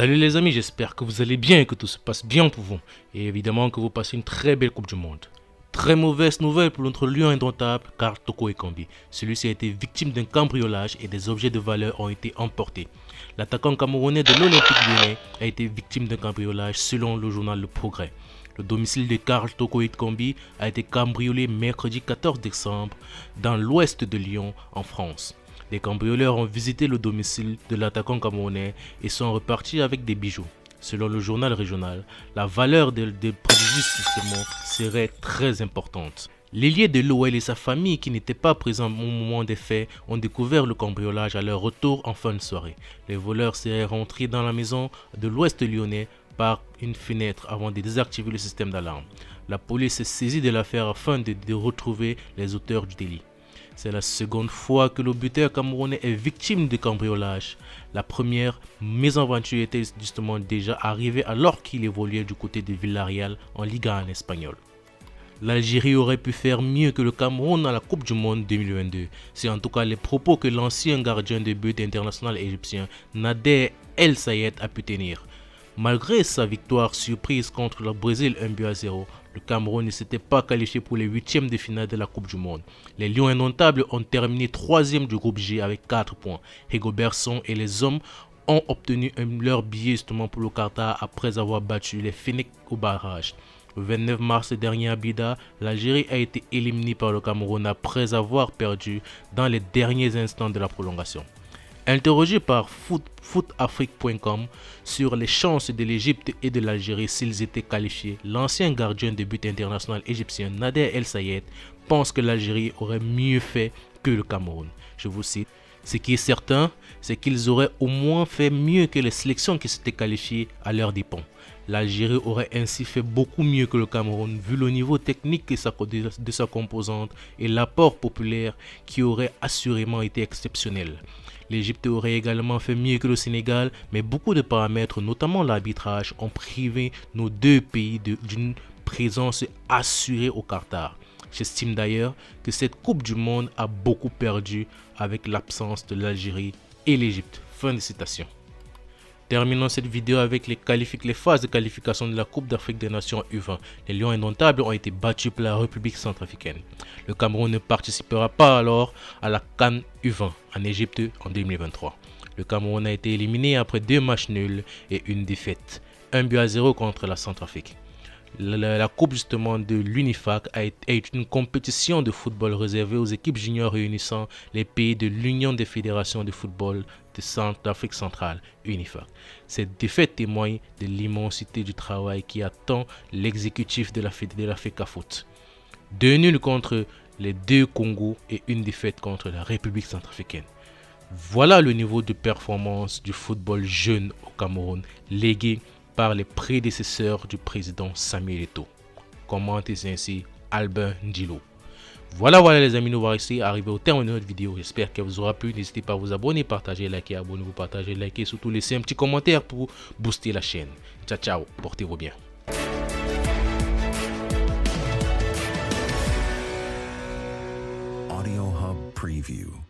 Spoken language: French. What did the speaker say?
Salut les amis, j'espère que vous allez bien et que tout se passe bien pour vous. Et évidemment que vous passez une très belle Coupe du Monde. Très mauvaise nouvelle pour notre lion indomptable, Karl Toko Ekambi. Celui-ci a été victime d'un cambriolage et des objets de valeur ont été emportés. L'attaquant camerounais de l'Olympique Lyonnais a été victime d'un cambriolage selon le journal Le Progrès. Le domicile de Karl Toko Ekambi a été cambriolé mercredi 14 décembre dans l'ouest de Lyon, en France. Les cambrioleurs ont visité le domicile de l'attaquant camerounais et sont repartis avec des bijoux. Selon le journal régional, la valeur des préjudices justement serait très importante. L'ailier de l'OL et sa famille qui n'étaient pas présents au moment des faits ont découvert le cambriolage à leur retour en fin de soirée. Les voleurs seraient rentrés dans la maison de l'ouest lyonnais par une fenêtre avant de désactiver le système d'alarme. La police s'est saisie de l'affaire afin de retrouver les auteurs du délit. C'est la seconde fois que le buteur camerounais est victime de cambriolage. La première mésaventure était justement déjà arrivée alors qu'il évoluait du côté de Villarreal en Liga en espagnol. L'Algérie aurait pu faire mieux que le Cameroun dans la Coupe du Monde 2022. C'est en tout cas les propos que l'ancien gardien de but international égyptien Nader El Sayed a pu tenir. Malgré sa victoire surprise contre le Brésil 1-0, le Cameroun ne s'était pas qualifié pour les huitièmes de finale de la Coupe du Monde. Les Lions indomptables ont terminé 3e du groupe G avec 4 points. Rigobertson et les hommes ont obtenu leur billet justement pour le Qatar après avoir battu les Fennecs au barrage. Le 29 mars dernier à Bida, l'Algérie a été éliminée par le Cameroun après avoir perdu dans les derniers instants de la prolongation. Interrogé par footafrique.com sur les chances de l'Égypte et de l'Algérie s'ils étaient qualifiés, l'ancien gardien de but international égyptien Nader El Sayed pense que l'Algérie aurait mieux fait que le Cameroun. Je vous cite: ce qui est certain, c'est qu'ils auraient au moins fait mieux que les sélections qui s'étaient qualifiées à leurs dépens. L'Algérie aurait ainsi fait beaucoup mieux que le Cameroun vu le niveau technique de sa composante et l'apport populaire qui aurait assurément été exceptionnel. L'Égypte aurait également fait mieux que le Sénégal, mais beaucoup de paramètres, notamment l'arbitrage, ont privé nos deux pays d'une présence assurée au Qatar. J'estime d'ailleurs que cette Coupe du Monde a beaucoup perdu avec l'absence de l'Algérie et l'Égypte. Fin de citation. Terminons cette vidéo avec les phases de qualification de la Coupe d'Afrique des Nations U20. Les Lions indomptables ont été battus par la République centrafricaine. Le Cameroun ne participera pas alors à la CAN U20 en Égypte en 2023. Le Cameroun a été éliminé après 2 matchs nuls et une défaite, 1-0 contre la Centrafrique. La coupe justement de l'UNIFAC est une compétition de football réservée aux équipes juniors réunissant les pays de l'Union des fédérations de football d'Afrique centrale, UNIFAC. Cette défaite témoigne de l'immensité du travail qui attend l'exécutif de la FECAFOOT. 2 nuls contre les 2 Congos et une défaite contre la République centrafricaine. Voilà le niveau de performance du football jeune au Cameroun, légué par les prédécesseurs du président Samuel Eto'o. Commentez ainsi Albin Ndilo. Voilà les amis, nous voilà ici arriver au terme de notre vidéo. J'espère qu'elle vous aura plu. N'hésitez pas à vous abonner, partager, liker, abonnez-vous, partager, liker, surtout laissez un petit commentaire pour booster la chaîne. Ciao ciao, portez-vous bien. Audio Hub Preview.